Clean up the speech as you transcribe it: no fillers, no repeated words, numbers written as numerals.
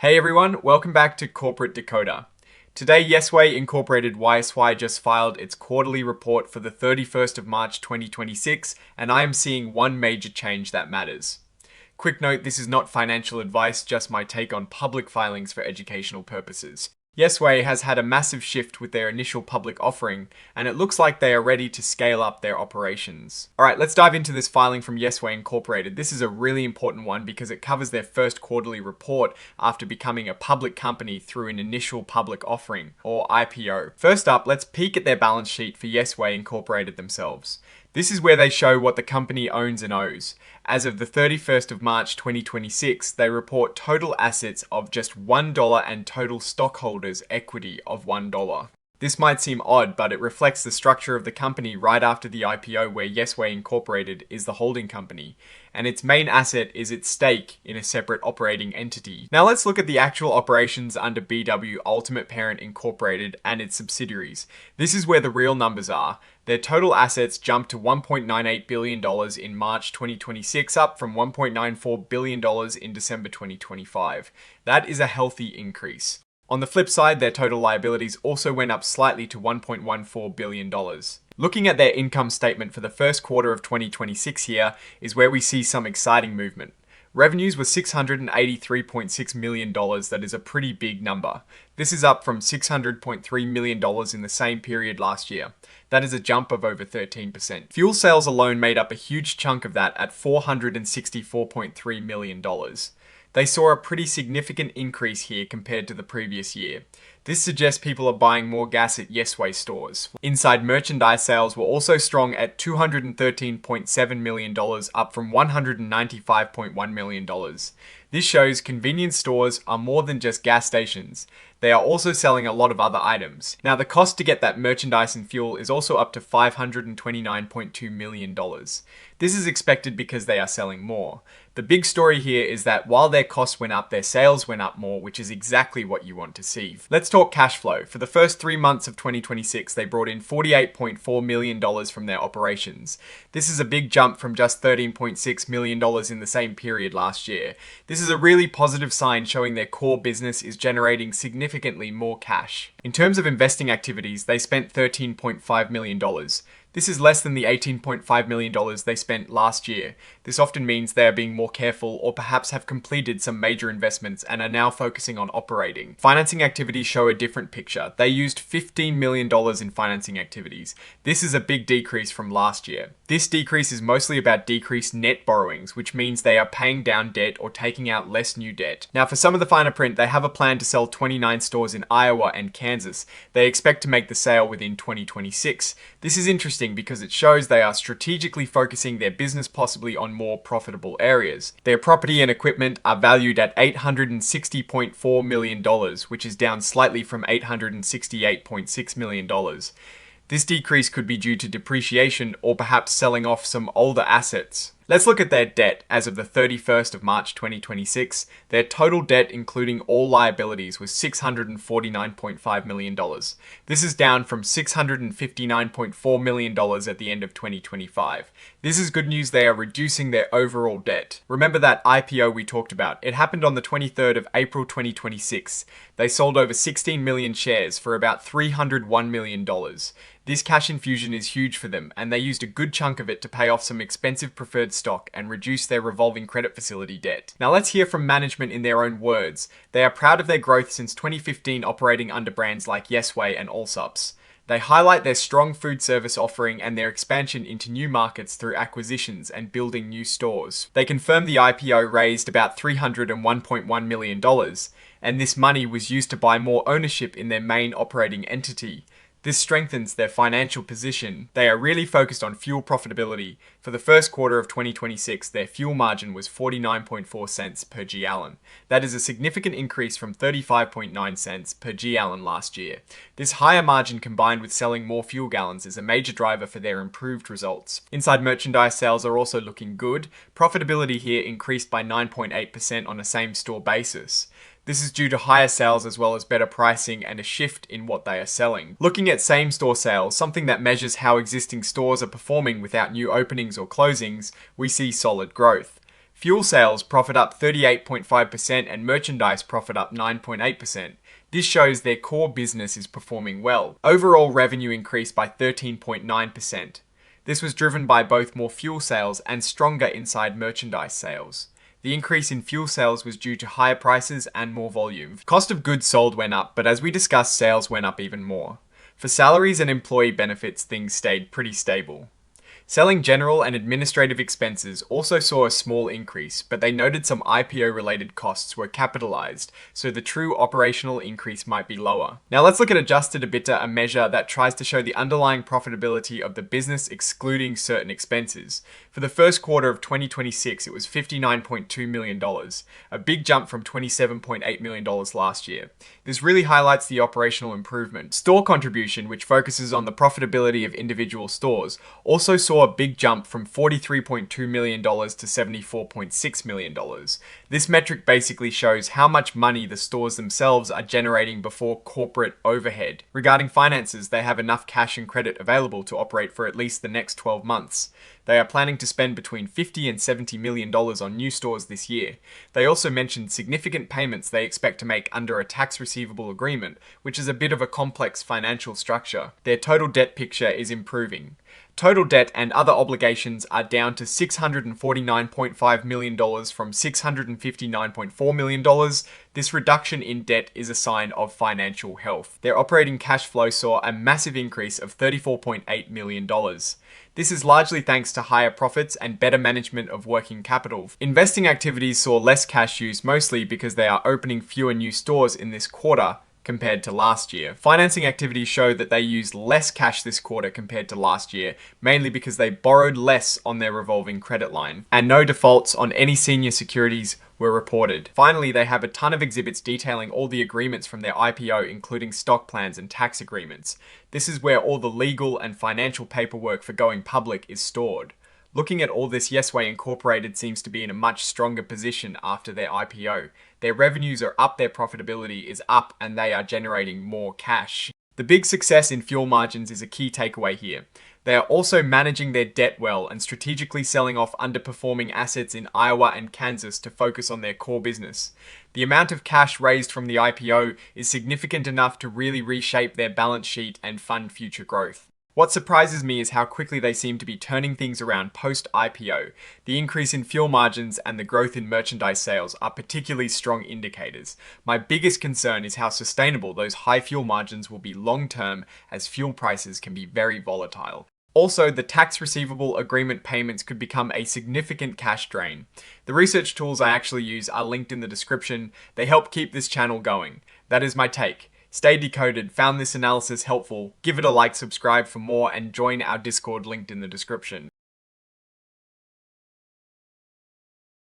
Hey everyone, welcome back to Corporate Decoder. Today, Yesway Incorporated YSWY just filed its quarterly report for the 31st of March 2026, and I am seeing one major change that matters. Quick note, this is not financial advice, just my take on public filings for educational purposes. Yesway has had a massive shift with their initial public offering, and it looks like they are ready to scale up their operations. Alright, let's dive into this filing from Yesway Incorporated. This is a really important one because it covers their first quarterly report after becoming a public company through an initial public offering, or IPO. First up, let's peek at their balance sheet for Yesway Incorporated themselves. This is where they show what the company owns and owes. As of the 31st of March 2026, they report total assets of just $1 and total stockholders' equity of $1. This might seem odd, but it reflects the structure of the company right after the IPO where Yesway Incorporated is the holding company, and its main asset is its stake in a separate operating entity. Now let's look at the actual operations under BW Ultimate Parent Incorporated and its subsidiaries. This is where the real numbers are. Their total assets jumped to $1.98 billion in March 2026, up from $1.94 billion in December 2025. That is a healthy increase. On the flip side, their total liabilities also went up slightly to $1.14 billion. Looking at their income statement for the first quarter of 2026 here is where we see some exciting movement. Revenues were $683.6 million, that is a pretty big number. This is up from $600.3 million in the same period last year. That is a jump of over 13%. Fuel sales alone made up a huge chunk of that at $464.3 million. They saw a pretty significant increase here compared to the previous year. This suggests people are buying more gas at Yesway stores. Inside merchandise sales were also strong at $213.7 million, up from $195.1 million. This shows convenience stores are more than just gas stations. They are also selling a lot of other items. Now the cost to get that merchandise and fuel is also up to $529.2 million. This is expected because they are selling more. The big story here is that while their costs went up, their sales went up more, which is exactly what you want to see. Let's talk cash flow. For the first 3 months of 2026, they brought in $48.4 million from their operations. This is a big jump from just $13.6 million in the same period last year. This is a really positive sign showing their core business is generating significantly more cash. In terms of investing activities, they spent $13.5 million. This is less than the $18.5 million they spent last year. This often means they are being more careful or perhaps have completed some major investments and are now focusing on operating. Financing activities show a different picture. They used $15 million in financing activities. This is a big decrease from last year. This decrease is mostly about decreased net borrowings, which means they are paying down debt or taking out less new debt. Now for some of the finer print, they have a plan to sell 29 stores in Iowa and Kansas. They expect to make the sale within 2026. This is interesting because it shows they are strategically focusing their business possibly on more profitable areas. Their property and equipment are valued at $860.4 million, which is down slightly from $868.6 million. This decrease could be due to depreciation or perhaps selling off some older assets. Let's look at their debt as of the 31st of March 2026. Their total debt, including all liabilities, was $649.5 million. This is down from $659.4 million at the end of 2025. This is good news. They are reducing their overall debt. Remember that IPO we talked about? It happened on the 23rd of April 2026. They sold over 16 million shares for about $301 million. This cash infusion is huge for them, and they used a good chunk of it to pay off some expensive preferred stock and reduce their revolving credit facility debt. Now let's hear from management in their own words. They are proud of their growth since 2015, operating under brands like Yesway and Allsups. They highlight their strong food service offering and their expansion into new markets through acquisitions and building new stores. They confirmed the IPO raised about $301.1 million, and this money was used to buy more ownership in their main operating entity. This strengthens their financial position. They are really focused on fuel profitability. For the first quarter of 2026, their fuel margin was 49.4 cents per gallon. That is a significant increase from 35.9 cents per gallon last year. This higher margin combined with selling more fuel gallons is a major driver for their improved results. Inside merchandise sales are also looking good. Profitability here increased by 9.8% on a same-store basis. This is due to higher sales as well as better pricing and a shift in what they are selling. Looking at same-store sales, something that measures how existing stores are performing without new openings or closings, we see solid growth. Fuel sales profit up 38.5% and merchandise profit up 9.8%. This shows their core business is performing well. Overall revenue increased by 13.9%. This was driven by both more fuel sales and stronger inside merchandise sales. The increase in fuel sales was due to higher prices and more volume. Cost of goods sold went up, but as we discussed, sales went up even more. For salaries and employee benefits, things stayed pretty stable. Selling general and administrative expenses also saw a small increase, but they noted some IPO-related costs were capitalized, so the true operational increase might be lower. Now let's look at adjusted EBITDA, a measure that tries to show the underlying profitability of the business excluding certain expenses. For the first quarter of 2026, it was $59.2 million, a big jump from $27.8 million last year. This really highlights the operational improvement. Store contribution, which focuses on the profitability of individual stores, also saw a big jump from $43.2 million to $74.6 million. This metric basically shows how much money the stores themselves are generating before corporate overhead. Regarding finances, they have enough cash and credit available to operate for at least the next 12 months. They are planning to spend between $50 and $70 million on new stores this year. They also mentioned significant payments they expect to make under a tax receivable agreement, which is a bit of a complex financial structure. Their total debt picture is improving. Total debt and other obligations are down to $649.5 million from $659.4 million. This reduction in debt is a sign of financial health. Their operating cash flow saw a massive increase of $34.8 million. This is largely thanks to higher profits and better management of working capital. Investing activities saw less cash use, mostly because they are opening fewer new stores in this quarter compared to last year. Financing activities show that they used less cash this quarter compared to last year, mainly because they borrowed less on their revolving credit line, and no defaults on any senior securities were reported. Finally, they have a ton of exhibits detailing all the agreements from their IPO, including stock plans and tax agreements. This is where all the legal and financial paperwork for going public is stored. Looking at all this, Yesway Incorporated seems to be in a much stronger position after their IPO. Their revenues are up, their profitability is up, and they are generating more cash. The big success in fuel margins is a key takeaway here. They are also managing their debt well and strategically selling off underperforming assets in Iowa and Kansas to focus on their core business. The amount of cash raised from the IPO is significant enough to really reshape their balance sheet and fund future growth. What surprises me is how quickly they seem to be turning things around post-IPO. The increase in fuel margins and the growth in merchandise sales are particularly strong indicators. My biggest concern is how sustainable those high fuel margins will be long-term, as fuel prices can be very volatile. Also, the tax receivable agreement payments could become a significant cash drain. The research tools I actually use are linked in the description. They help keep this channel going. That is my take. Stay decoded. Found this analysis helpful? Give it a like, subscribe for more, and join our Discord linked in the description.